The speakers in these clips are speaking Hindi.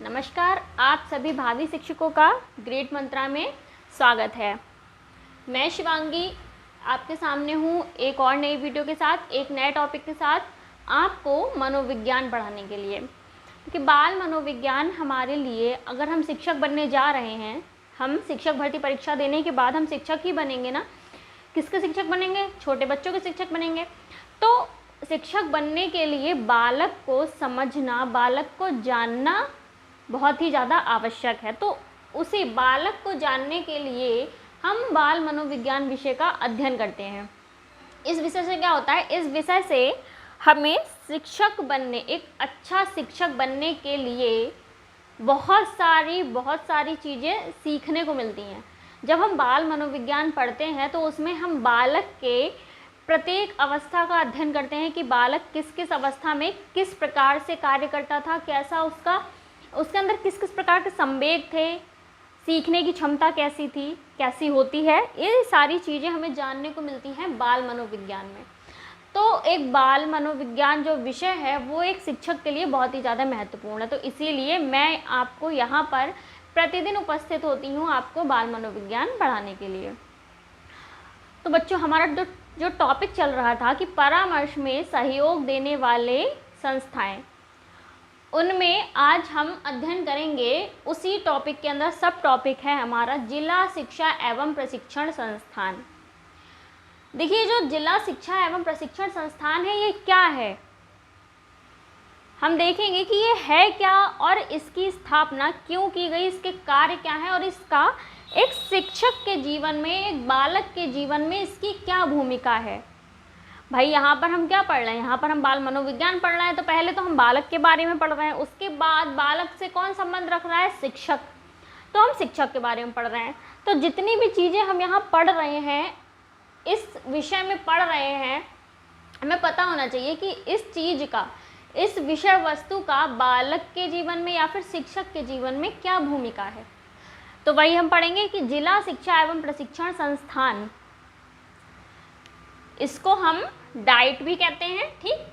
नमस्कार, आप सभी भावी शिक्षकों का ग्रेड मंत्रा में स्वागत है। मैं शिवांगी आपके सामने हूँ एक और नई वीडियो के साथ, एक नए टॉपिक के साथ आपको मनोविज्ञान पढ़ाने के लिए। क्योंकि बाल मनोविज्ञान हमारे लिए, अगर हम शिक्षक बनने जा रहे हैं, हम शिक्षक भर्ती परीक्षा देने के बाद हम शिक्षक ही बनेंगे ना। किसके शिक्षक बनेंगे? छोटे बच्चों के शिक्षक बनेंगे। तो शिक्षक बनने के लिए बालक को समझना, बालक को जानना बहुत ही ज़्यादा आवश्यक है। तो उसी बालक को जानने के लिए हम बाल मनोविज्ञान विषय का अध्ययन करते हैं। इस विषय से क्या होता है? इस विषय से हमें शिक्षक बनने, एक अच्छा शिक्षक बनने के लिए बहुत सारी चीज़ें सीखने को मिलती हैं। जब हम बाल मनोविज्ञान पढ़ते हैं तो उसमें हम बालक के प्रत्येक अवस्था का अध्ययन करते हैं कि बालक किस किस अवस्था में किस प्रकार से कार्य करता था, कैसा उसके अंदर किस किस प्रकार के संवेग थे, सीखने की क्षमता कैसी थी, कैसी होती है। ये सारी चीज़ें हमें जानने को मिलती हैं बाल मनोविज्ञान में। तो एक बाल मनोविज्ञान जो विषय है वो एक शिक्षक के लिए बहुत ही ज़्यादा महत्वपूर्ण है। तो इसीलिए मैं आपको यहाँ पर प्रतिदिन उपस्थित होती हूँ आपको बाल मनोविज्ञान पढ़ाने के लिए। तो बच्चों, हमारा जो टॉपिक चल रहा था कि परामर्श में सहयोग देने वाले संस्थाएं, उनमें आज हम अध्ययन करेंगे। उसी टॉपिक के अंदर सब टॉपिक है हमारा जिला शिक्षा एवं प्रशिक्षण संस्थान। देखिए, जो जिला शिक्षा एवं प्रशिक्षण संस्थान है ये क्या है, हम देखेंगे कि ये है क्या और इसकी स्थापना क्यों की गई, इसके कार्य क्या है और इसका एक शिक्षक के जीवन में, एक बालक के जीवन में इसकी क्या भूमिका है। भाई, यहाँ पर हम क्या पढ़ रहे हैं? यहाँ पर हम बाल मनोविज्ञान पढ़ रहे हैं। तो पहले तो हम बालक के बारे में पढ़ रहे हैं, उसके बाद बालक से कौन संबंध रख रहा है? शिक्षक। तो हम शिक्षक के बारे में पढ़ रहे हैं। तो जितनी भी चीज़ें हम यहाँ पढ़ रहे हैं, इस विषय में पढ़ रहे हैं, हमें पता होना चाहिए कि इस चीज़ का, इस विषय वस्तु का बालक के जीवन में या फिर शिक्षक के जीवन में क्या भूमिका है। तो वही हम पढ़ेंगे कि जिला शिक्षा एवं प्रशिक्षण संस्थान, इसको हम डाइट भी कहते हैं, ठीक,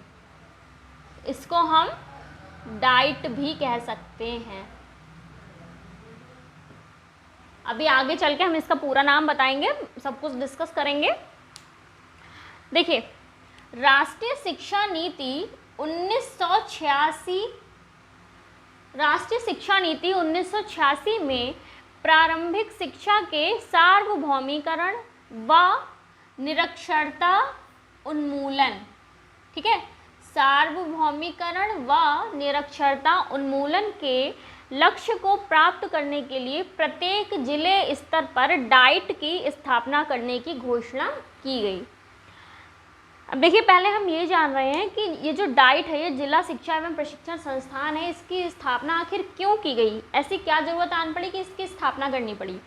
इसको हम डाइट भी कह सकते हैं। अभी आगे चल के हम इसका पूरा नाम बताएंगे, सब कुछ डिस्कस करेंगे। देखिए, राष्ट्रीय शिक्षा नीति 1986, राष्ट्रीय शिक्षा नीति 1986 में प्रारंभिक शिक्षा के सार्वभौमिकरण व निरक्षरता उन्मूलन, ठीक है, सार्वभौमिकरण व निरक्षरता उन्मूलन के लक्ष्य को प्राप्त करने के लिए प्रत्येक जिले स्तर पर डाइट की स्थापना करने की घोषणा की गई। अब देखिए, पहले हम ये जान रहे हैं कि ये जो डाइट है, ये जिला शिक्षा एवं प्रशिक्षण संस्थान है, इसकी स्थापना आखिर क्यों की गई? ऐसी क्या ज़रूरत आन पड़ी कि इसकी स्थापना करनी पड़ी?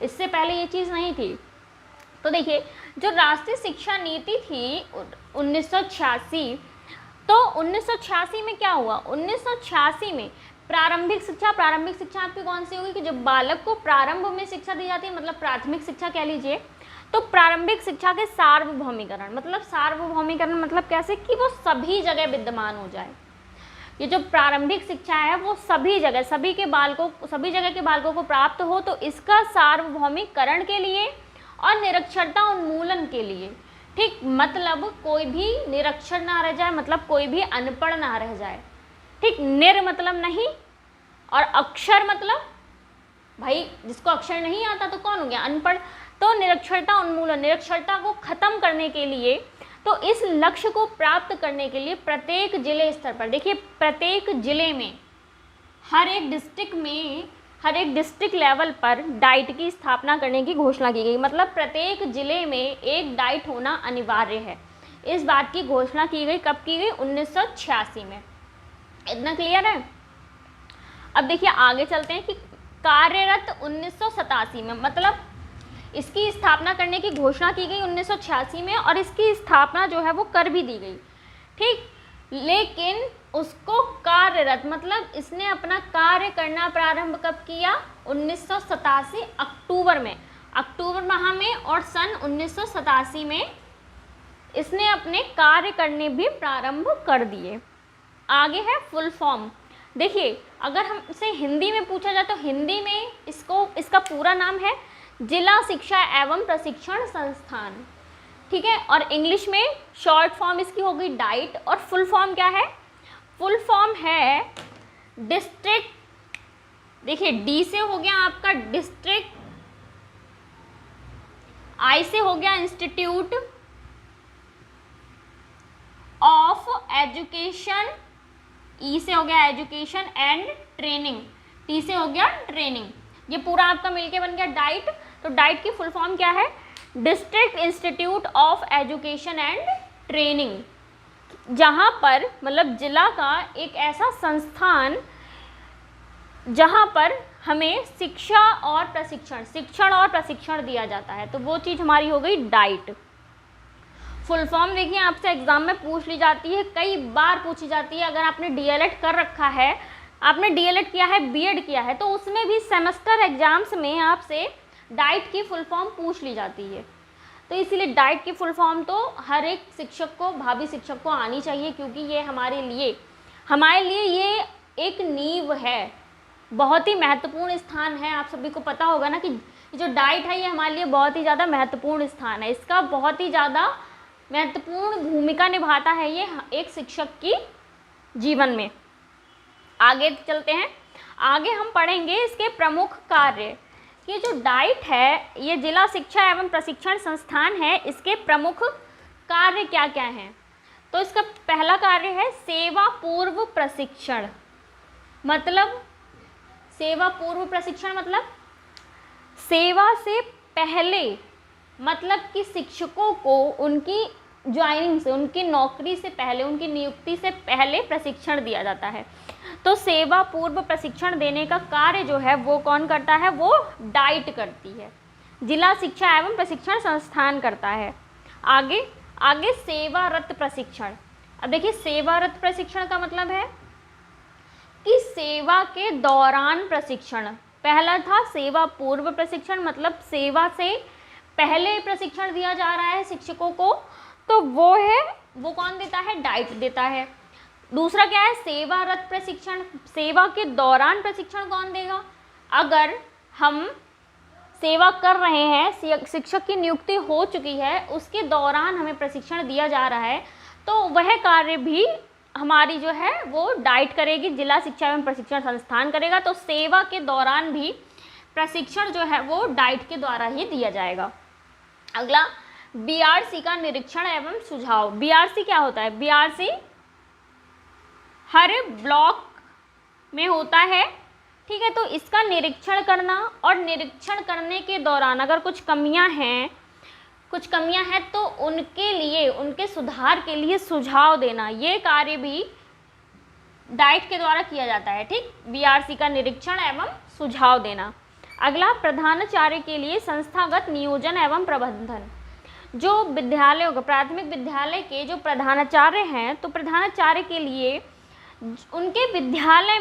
इससे पहले ये चीज़ नहीं थी। तो देखिए, जो राष्ट्रीय शिक्षा नीति थी 1986, तो 1986 में क्या हुआ? 1986 में प्रारंभिक शिक्षा आपकी कौन सी होगी कि जब बालक को प्रारंभ में शिक्षा दी जाती है, मतलब प्राथमिक शिक्षा कह लीजिए। तो प्रारंभिक शिक्षा के सार्वभौमिकरण मतलब कैसे कि वो सभी जगह विद्यमान हो जाए। ये जो प्रारंभिक शिक्षा है वो सभी जगह, सभी जगह के बालकों को प्राप्त हो। तो इसका सार्वभौमिकरण के लिए और निरक्षरता उन्मूलन के लिए, ठीक, मतलब कोई भी निरक्षर ना रह जाए, मतलब कोई भी अनपढ़ ना रह जाए, ठीक। निर मतलब नहीं और अक्षर मतलब, भाई जिसको अक्षर नहीं आता तो कौन हो गया? अनपढ़। तो निरक्षरता उन्मूलन, निरक्षरता को खत्म करने के लिए, तो इस लक्ष्य को प्राप्त करने के लिए प्रत्येक जिले स्तर पर, देखिए प्रत्येक जिले में, हर एक डिस्ट्रिक्ट लेवल पर डाइट की स्थापना करने की घोषणा की गई। मतलब प्रत्येक जिले में एक डाइट होना अनिवार्य है। इस बात की घोषणा की गई, कब की गई? 1986 में। इतना क्लियर है? अब देखिए, आगे चलते हैं कि कार्यरत 1987 में, मतलब इसकी स्थापना करने की घोषणा की गई 1986 में और इसकी स्थापना जो है वो कर भी दी गई, ठीक। लेकिन उसको कार्यरत, मतलब इसने अपना कार्य करना प्रारंभ कब किया? 1987 अक्टूबर माह में, और सन 1987 में इसने अपने कार्य करने भी प्रारंभ कर दिए। आगे है फुल फॉर्म, देखिए अगर हमसे हिंदी में पूछा जाए तो हिंदी में इसका पूरा नाम है जिला शिक्षा एवं प्रशिक्षण संस्थान, ठीक है। और इंग्लिश में शॉर्ट फॉर्म इसकी होगी डाइट, और फुल फॉर्म क्या है? फुल फॉर्म है डिस्ट्रिक्ट, देखिए डी से हो गया आपका डिस्ट्रिक्ट, आई से हो गया इंस्टीट्यूट ऑफ एजुकेशन, ई से हो गया एजुकेशन एंड ट्रेनिंग, टी से हो गया ट्रेनिंग। ये पूरा आपका मिलके बन गया डाइट। तो डाइट की फुल फॉर्म क्या है? District institute of education and training, जहाँ पर मतलब जिला का एक ऐसा संस्थान जहाँ पर हमें शिक्षण और प्रशिक्षण दिया जाता है, तो वो चीज़ हमारी हो गई डाइट। फुल फॉर्म देखिए आपसे एग्जाम में पूछ ली जाती है, कई बार पूछी जाती है। अगर आपने डीएलएड कर रखा है, आपने डीएलएड किया है, बीएड किया है, तो उसमें भी सेमेस्टर एग्जाम्स में आपसे डाइट की फुल फॉर्म पूछ ली जाती है। तो इसीलिए डाइट की फुल फॉर्म तो हर एक शिक्षक को, भावी शिक्षक को आनी चाहिए, क्योंकि ये हमारे लिए ये एक नींव है, बहुत ही महत्वपूर्ण स्थान है। आप सभी को पता होगा ना कि जो डाइट है ये हमारे लिए बहुत ही ज़्यादा महत्वपूर्ण स्थान है, इसका बहुत ही ज़्यादा महत्वपूर्ण भूमिका निभाता है ये एक शिक्षक की जीवन में। आगे चलते हैं, आगे हम पढ़ेंगे इसके प्रमुख कार्य। ये जो डाइट है, ये जिला शिक्षा एवं प्रशिक्षण संस्थान है, इसके प्रमुख कार्य क्या क्या हैं? तो इसका पहला कार्य है सेवा पूर्व प्रशिक्षण। मतलब सेवा पूर्व प्रशिक्षण मतलब सेवा से पहले, मतलब कि शिक्षकों को उनकी ज्वाइनिंग से, उनकी नौकरी से पहले, उनकी नियुक्ति से पहले प्रशिक्षण दिया जाता है। तो सेवा पूर्व प्रशिक्षण देने का कार्य जो है वो कौन करता है? वो डाइट करती है, जिला शिक्षा एवं प्रशिक्षण संस्थान करता है। आगे सेवारत प्रशिक्षण। अब देखिए सेवारत प्रशिक्षण का मतलब है कि सेवा के दौरान प्रशिक्षण। पहला था सेवा पूर्व प्रशिक्षण, मतलब सेवा से पहले प्रशिक्षण दिया जा रहा है शिक्षकों को, तो वो कौन देता है? डाइट देता है। दूसरा क्या है? सेवारत प्रशिक्षण। सेवा के दौरान प्रशिक्षण कौन देगा? अगर हम सेवा कर रहे हैं, शिक्षक की नियुक्ति हो चुकी है, उसके दौरान हमें प्रशिक्षण दिया जा रहा है, तो वह कार्य भी हमारी जो है वो डाइट करेगी, जिला शिक्षा एवं प्रशिक्षण संस्थान करेगा। तो सेवा के दौरान भी प्रशिक्षण जो है वो डाइट के द्वारा ही दिया जाएगा। अगला बीआरसी का निरीक्षण एवं सुझाव। बीआरसी क्या होता है? बीआरसी हर ब्लॉक में होता है, ठीक है। तो इसका निरीक्षण करना, और निरीक्षण करने के दौरान अगर कुछ कमियां हैं तो उनके लिए, उनके सुधार के लिए सुझाव देना, ये कार्य भी डाइट के द्वारा किया जाता है, ठीक। बीआरसी का निरीक्षण एवं सुझाव देना। अगला प्रधानाचार्य के लिए संस्थागत नियोजन एवं प्रबंधन। जो विद्यालयों का, प्राथमिक विद्यालय के जो प्रधानाचार्य हैं, तो प्रधानाचार्य के लिए उनके विद्यालय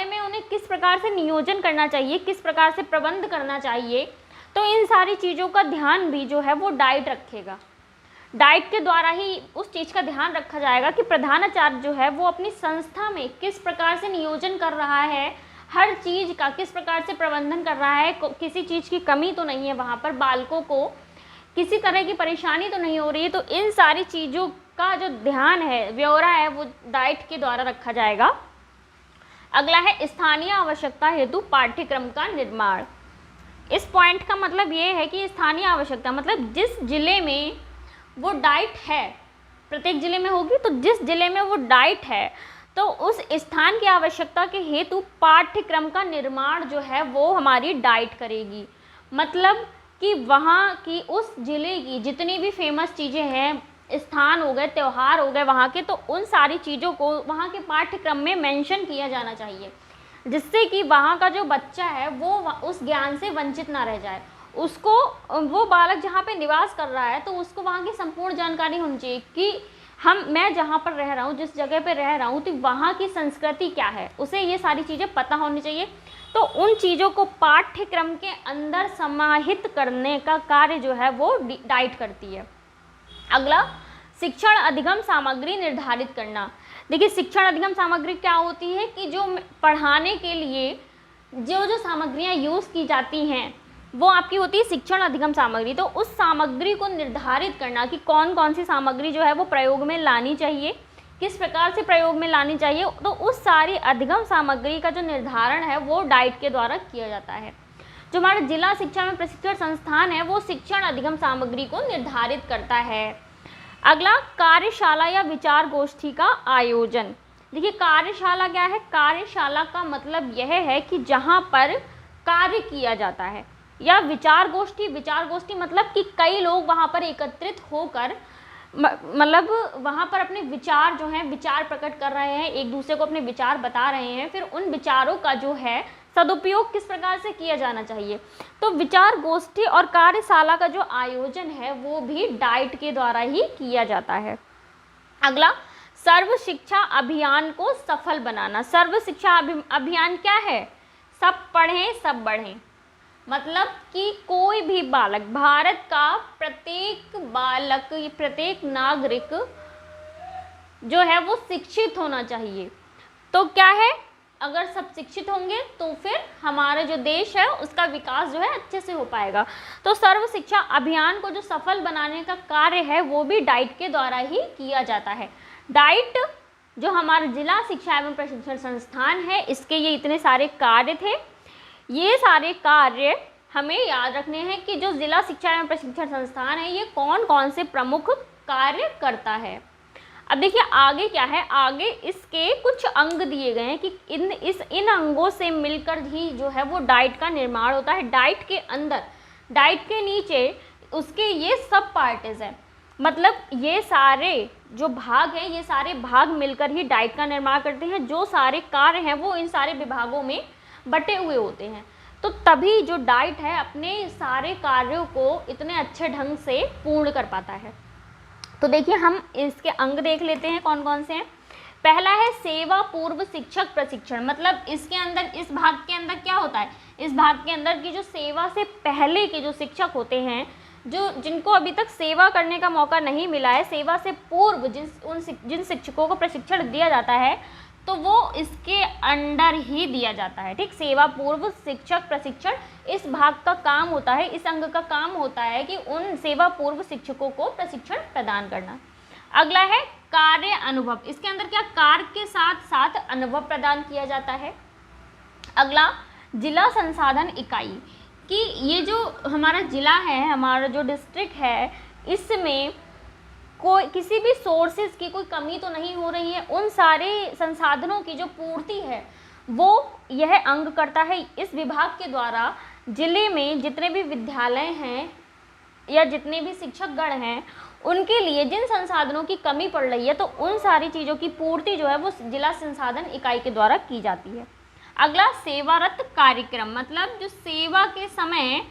में उन्हें किस प्रकार से नियोजन करना चाहिए, किस प्रकार से प्रबंध करना चाहिए, तो इन सारी चीज़ों का ध्यान भी जो है वो डाइट रखेगा। डाइट के द्वारा ही उस चीज़ का ध्यान रखा जाएगा कि प्रधानाचार्य जो है वो अपनी संस्था में किस प्रकार से नियोजन कर रहा है, हर चीज़ का किस प्रकार से प्रबंधन कर रहा है, किसी चीज़ की कमी तो नहीं है वहाँ पर, बालकों को किसी तरह की परेशानी तो नहीं हो रही है। तो इन सारी चीज़ों का जो ध्यान है, ब्यौरा है, वो डाइट के द्वारा रखा जाएगा। अगला है स्थानीय आवश्यकता हेतु पाठ्यक्रम का निर्माण। इस पॉइंट का मतलब ये है कि स्थानीय आवश्यकता मतलब जिस जिले में वो डाइट है, प्रत्येक जिले में होगी, तो जिस जिले में वो डाइट है, तो उस स्थान की आवश्यकता के हेतु पाठ्यक्रम का निर्माण जो है वो हमारी डाइट करेगी। मतलब कि वहाँ की, उस जिले की जितनी भी फेमस चीज़ें हैं, स्थान हो गए, त्यौहार हो गए वहाँ के, तो उन सारी चीज़ों को वहाँ के पाठ्यक्रम में मेंशन किया जाना चाहिए, जिससे कि वहाँ का जो बच्चा है वो उस ज्ञान से वंचित ना रह जाए। उसको, वो बालक जहाँ पे निवास कर रहा है, तो उसको वहाँ की संपूर्ण जानकारी होनी चाहिए कि मैं जहाँ पर रह रहा हूँ, जिस जगह पे रह रहा हूँ, तो वहाँ की संस्कृति क्या है, उसे ये सारी चीज़ें पता होनी चाहिए। तो उन चीज़ों को पाठ्यक्रम के अंदर समाहित करने का कार्य जो है वो डाइट करती है। अगला शिक्षण अधिगम सामग्री निर्धारित करना। देखिए शिक्षण अधिगम सामग्री क्या होती है कि जो पढ़ाने के लिए जो सामग्रियाँ यूज़ की जाती हैं वो आपकी होती है शिक्षण अधिगम सामग्री। तो उस सामग्री को निर्धारित करना कि कौन कौन सी सामग्री जो है वो प्रयोग में लानी चाहिए, किस प्रकार से प्रयोग में लानी चाहिए, तो उस सारी अधिगम सामग्री का जो निर्धारण है वो डाइट के द्वारा किया जाता है। जो हमारा जिला शिक्षा में प्रशिक्षण संस्थान है वो शिक्षण अधिगम सामग्री को निर्धारित करता है। अगला, कार्यशाला या विचार गोष्ठी का आयोजन। देखिए कार्यशाला क्या है? कार्यशाला का मतलब यह है कि जहाँ पर कार्य किया जाता है, या विचार गोष्ठी, विचार गोष्ठी मतलब कि कई लोग वहाँ पर एकत्रित होकर मतलब वहाँ पर अपने विचार जो हैं विचार प्रकट कर रहे हैं, एक दूसरे को अपने विचार बता रहे हैं, फिर उन विचारों का जो है सदुपयोग किस प्रकार से किया जाना चाहिए। तो विचार गोष्ठी और कार्यशाला का जो आयोजन है वो भी डाइट के द्वारा ही किया जाता है। अगला, सर्व शिक्षा अभियान को सफल बनाना। सर्व शिक्षा अभियान क्या है? सब पढ़ें सब बढ़ें, मतलब कि कोई भी बालक, भारत का प्रत्येक बालक, प्रत्येक नागरिक जो है वो शिक्षित होना चाहिए। तो क्या है, अगर सब शिक्षित होंगे तो फिर हमारा जो देश है उसका विकास जो है अच्छे से हो पाएगा। तो सर्व शिक्षा अभियान को जो सफल बनाने का कार्य है वो भी डाइट के द्वारा ही किया जाता है। डाइट जो हमारा जिला शिक्षा एवं प्रशिक्षण संस्थान है, इसके ये इतने सारे कार्य थे। ये सारे कार्य हमें याद रखने हैं कि जो जिला शिक्षा एवं प्रशिक्षण संस्थान है ये कौन कौन से प्रमुख कार्य करता है। अब देखिए आगे क्या है, आगे इसके कुछ अंग दिए गए हैं कि इन अंगों से मिलकर ही जो है वो डाइट का निर्माण होता है। डाइट के अंदर, डाइट के नीचे उसके ये सब पार्ट्स हैं, मतलब ये सारे जो भाग हैं ये सारे भाग मिलकर ही डाइट का निर्माण करते हैं। जो सारे कार्य हैं वो इन सारे विभागों में बटे हुए होते हैं। तो तभी जो डाइट है अपने सारे कार्यों को इतने अच्छे ढंग से पूर्ण कर पाता है। तो देखिए हम इसके अंग देख लेते हैं कौन कौन से हैं। पहला है सेवा पूर्व शिक्षक प्रशिक्षण, मतलब इसके अंदर, इस भाग के अंदर क्या होता है, इस भाग के अंदर की जो सेवा से पहले के जो शिक्षक होते हैं, जिनको अभी तक सेवा करने का मौका नहीं मिला है, सेवा से पूर्व जिन शिक्षकों को प्रशिक्षण दिया जाता है तो वो इसके अंडर ही दिया जाता है। ठीक, सेवा पूर्व शिक्षक प्रशिक्षण इस भाग का काम होता है, इस अंग का काम होता है कि उन सेवा पूर्व शिक्षकों को प्रशिक्षण प्रदान करना। अगला है कार्य अनुभव, इसके अंदर क्या कार्य के साथ साथ अनुभव प्रदान किया जाता है। अगला जिला संसाधन इकाई, कि ये जो हमारा जिला है, हमारा जो डिस्ट्रिक्ट है, इसमें कोई किसी भी सोर्सेज की कोई कमी तो नहीं हो रही है, उन सारे संसाधनों की जो पूर्ति है वो यह अंग करता है। इस विभाग के द्वारा जिले में जितने भी विद्यालय हैं या जितने भी शिक्षकगण हैं उनके लिए जिन संसाधनों की कमी पड़ रही है तो उन सारी चीज़ों की पूर्ति जो है वो जिला संसाधन इकाई के द्वारा की जाती है। अगला सेवारत कार्यक्रम, मतलब जो सेवा के समय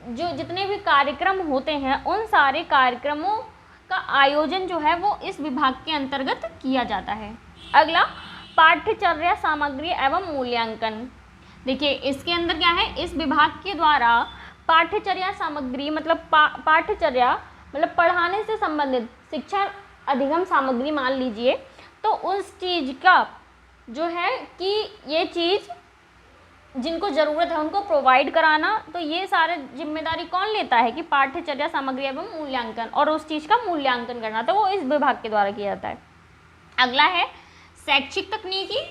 जो जितने भी कार्यक्रम होते हैं उन सारे कार्यक्रमों का आयोजन जो है वो इस विभाग के अंतर्गत किया जाता है। अगला पाठ्यचर्या सामग्री एवं मूल्यांकन, देखिए इसके अंदर क्या है, इस विभाग के द्वारा पाठ्यचर्या सामग्री मतलब पाठ्यचर्या मतलब पढ़ाने से संबंधित शिक्षा अधिगम सामग्री मान लीजिए, तो उस चीज़ का जो है कि ये चीज़ जिनको ज़रूरत है उनको प्रोवाइड कराना, तो ये सारे जिम्मेदारी कौन लेता है कि पाठ्यचर्या सामग्री एवं मूल्यांकन, और उस चीज़ का मूल्यांकन करना, तो वो इस विभाग के द्वारा किया जाता है। अगला है शैक्षिक तकनीकी,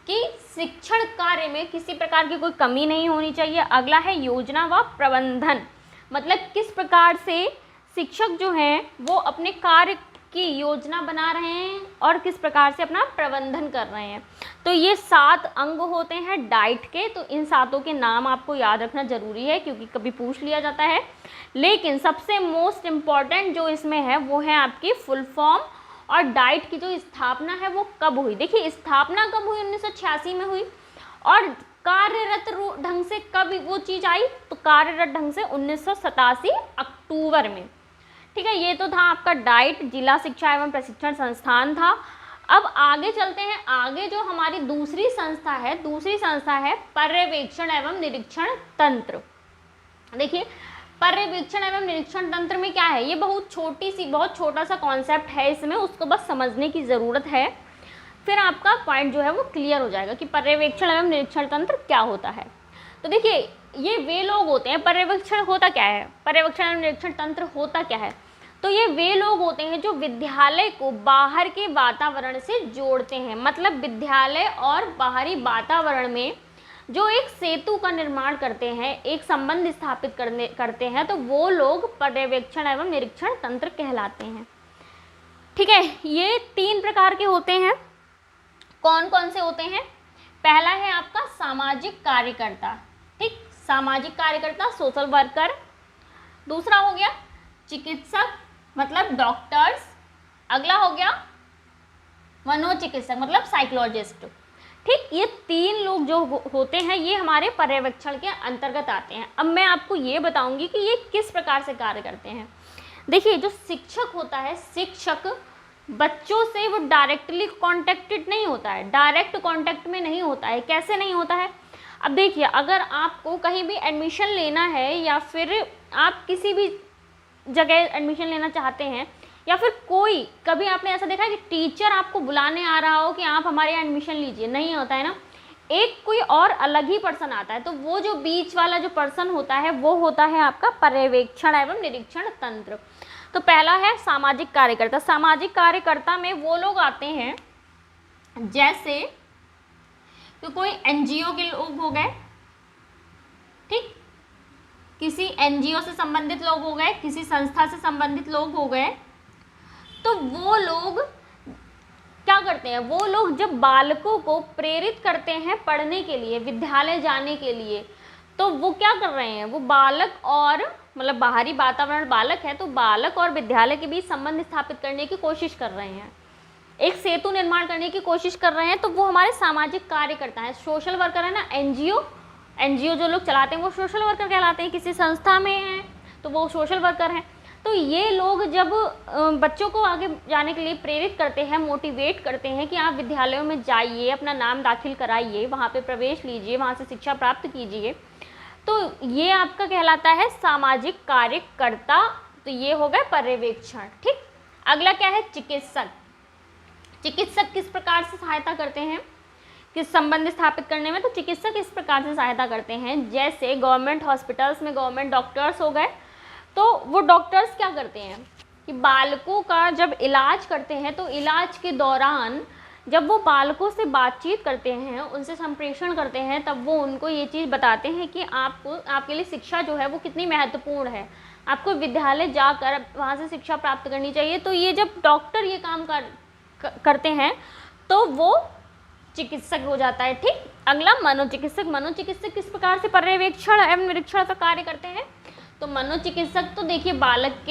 कि शिक्षण कार्य में किसी प्रकार की कोई कमी नहीं होनी चाहिए। अगला है योजना व प्रबंधन, मतलब किस प्रकार से शिक्षक जो हैं वो अपने कार्य की योजना बना रहे हैं और किस प्रकार से अपना प्रबंधन कर रहे हैं। तो ये 7 अंग होते हैं डाइट के, तो इन 7 के नाम आपको याद रखना ज़रूरी है क्योंकि कभी पूछ लिया जाता है। लेकिन सबसे मोस्ट इम्पॉर्टेंट जो इसमें है वो है आपकी फुल फॉर्म, और डाइट की जो स्थापना है वो कब हुई। देखिए स्थापना कब हुई, 1986 में हुई, और कार्यरत ढंग से कब वो चीज़ आई, तो कार्यरत ढंग से 1987 अक्टूबर में। ठीक है, ये तो था आपका डाइट, जिला शिक्षा एवं प्रशिक्षण संस्थान था। अब आगे चलते हैं, आगे जो हमारी दूसरी संस्था है पर्यवेक्षण एवं निरीक्षण तंत्र। देखिए पर्यवेक्षण एवं निरीक्षण तंत्र में क्या है, ये बहुत छोटा सा कॉन्सेप्ट है, इसमें उसको बस समझने की ज़रूरत है। फिर आपका पॉइंट जो है वो क्लियर हो जाएगा कि पर्यवेक्षण एवं निरीक्षण तंत्र क्या होता है। तो देखिए ये वे लोग होते हैं, पर्यवेक्षण होता क्या है, पर्यवेक्षण एवं निरीक्षण तंत्र होता क्या है, तो ये वे लोग होते हैं जो विद्यालय को बाहर के वातावरण से जोड़ते हैं। मतलब विद्यालय और बाहरी वातावरण में जो एक सेतु का निर्माण करते हैं, एक संबंध स्थापित करते हैं, तो वो लोग पर्यवेक्षण एवं निरीक्षण तंत्र कहलाते हैं। ठीक है, ये 3 प्रकार के होते हैं। कौन कौन से होते हैं? पहला है आपका सामाजिक कार्यकर्ता, ठीक, सामाजिक कार्यकर्ता सोशल वर्कर। दूसरा हो गया चिकित्सक मतलब डॉक्टर्स। अगला हो गया मनोचिकित्सक मतलब साइकोलॉजिस्ट। ठीक, ये 3 लोग जो होते हैं ये हमारे पर्यवेक्षण के अंतर्गत आते हैं। अब मैं आपको ये बताऊंगी कि ये किस प्रकार से कार्य करते हैं। देखिए जो शिक्षक होता है, शिक्षक बच्चों से वो डायरेक्टली कॉन्टेक्टेड नहीं होता है, डायरेक्ट कॉन्टेक्ट में नहीं होता है। कैसे नहीं होता है? अब देखिए अगर आपको कहीं भी एडमिशन लेना है या फिर आप किसी भी जगह एडमिशन लेना चाहते हैं, या फिर कोई कभी आपने ऐसा देखा है कि टीचर आपको बुलाने आ रहा हो कि आप हमारे यहाँ एडमिशन लीजिए, नहीं होता है ना, एक कोई और अलग ही पर्सन आता है। तो वो जो बीच वाला जो पर्सन होता है वो होता है आपका पर्यवेक्षण एवं निरीक्षण तंत्र। तो पहला है सामाजिक कार्यकर्ता। सामाजिक कार्यकर्ता में वो लोग आते हैं जैसे तो कोई एनजीओ के लोग हो गए, ठीक, किसी एनजीओ से संबंधित लोग हो गए, किसी संस्था से संबंधित लोग हो गए। तो वो लोग क्या करते हैं, वो लोग जब बालकों को प्रेरित करते हैं पढ़ने के लिए, विद्यालय जाने के लिए, तो वो क्या कर रहे हैं, वो बालक और मतलब बाहरी वातावरण बालक है तो बालक और विद्यालय के बीच संबंध स्थापित करने की कोशिश कर रहे हैं, एक सेतु निर्माण करने की कोशिश कर रहे हैं। तो वो हमारे सामाजिक कार्यकर्ता हैं। सोशल वर्कर है ना, एनजीओ जो लोग चलाते हैं वो सोशल वर्कर कहलाते हैं। किसी संस्था में हैं तो वो सोशल वर्कर हैं। तो ये लोग जब बच्चों को आगे जाने के लिए प्रेरित करते हैं, मोटिवेट करते हैं कि आप विद्यालयों में जाइए, अपना नाम दाखिल कराइए, वहाँ पे प्रवेश लीजिए, वहाँ से शिक्षा प्राप्त कीजिए, तो ये आपका कहलाता है सामाजिक कार्यकर्ता। तो ये हो गए पर्यवेक्षण। ठीक, अगला क्या है, चिकित्सक। चिकित्सक किस प्रकार से सहायता करते हैं किस संबंध स्थापित करने में? तो चिकित्सक इस प्रकार से सहायता करते हैं जैसे गवर्नमेंट हॉस्पिटल्स में गवर्नमेंट डॉक्टर्स हो गए, तो वो डॉक्टर्स क्या करते हैं कि बालकों का जब इलाज करते हैं तो इलाज के दौरान जब वो बालकों से बातचीत करते हैं, उनसे संप्रेषण करते हैं, तब वो उनको ये चीज़ बताते हैं कि आपके लिए शिक्षा जो है वो कितनी महत्वपूर्ण है, आपको विद्यालय जाकर वहाँ से शिक्षा प्राप्त करनी चाहिए। तो ये जब डॉक्टर ये काम करते हैं तो वो चिकित्सक हो जाता है। ठीक, अगला मनोचिकित्सक। मनोचिकित्सक किस प्रकार से पर्यवेक्षण एवं निरीक्षण का कार्य करते हैं? तो मनोचिकित्सक तो देखिए बालक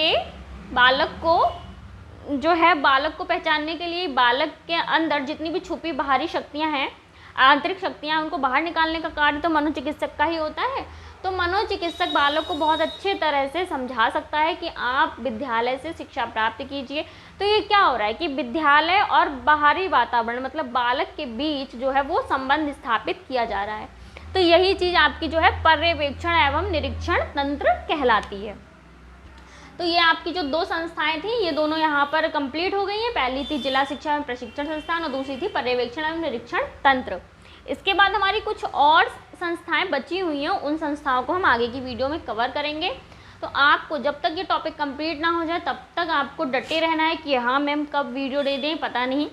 को पहचानने के लिए बालक के अंदर जितनी भी छुपी बाहरी शक्तियां हैं, आंतरिक शक्तियां, उनको बाहर निकालने का कार्य तो मनोचिकित्सक का ही होता है। तो मनोचिकित्सक बालक को बहुत अच्छे तरह से समझा सकता है कि आप विद्यालय से शिक्षा प्राप्त कीजिए। तो ये क्या हो रहा है कि विद्यालय और बाहरी वातावरण मतलब बालक के बीच जो है वो संबंध स्थापित किया जा रहा है। तो यही चीज़ आपकी जो है पर्यवेक्षण एवं निरीक्षण तंत्र कहलाती है। तो ये आपकी जो 2 संस्थाएं थी ये दोनों यहाँ पर कंप्लीट हो गई हैं। पहली थी जिला शिक्षा एवं प्रशिक्षण संस्थान और दूसरी थी पर्यवेक्षण एवं निरीक्षण तंत्र। इसके बाद हमारी कुछ और संस्थाएं बची हुई हैं, उन संस्थाओं को हम आगे की वीडियो में कवर करेंगे। तो आपको जब तक ये टॉपिक कंप्लीट ना हो जाए तब तक आपको डटे रहना है कि हाँ मैम कब वीडियो दे दें पता नहीं।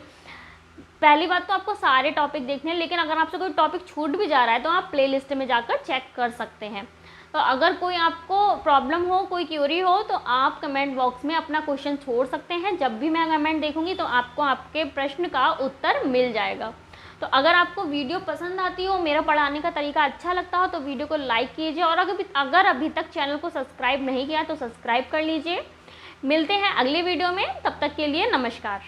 पहली बात तो आपको सारे टॉपिक देखने हैं, लेकिन अगर आपसे कोई टॉपिक छूट भी जा रहा है तो आप प्लेलिस्ट में जाकर चेक कर सकते हैं। तो अगर कोई आपको प्रॉब्लम हो, कोई क्यूरी हो तो आप कमेंट बॉक्स में अपना क्वेश्चन छोड़ सकते हैं। जब भी मैं कमेंट देखूंगी तो आपको आपके प्रश्न का उत्तर मिल जाएगा। तो अगर आपको वीडियो पसंद आती हो, मेरा पढ़ाने का तरीका अच्छा लगता हो तो वीडियो को लाइक कीजिए, और अगर अभी तक चैनल को सब्सक्राइब नहीं किया तो सब्सक्राइब कर लीजिए। मिलते हैं अगली वीडियो में, तब तक के लिए नमस्कार।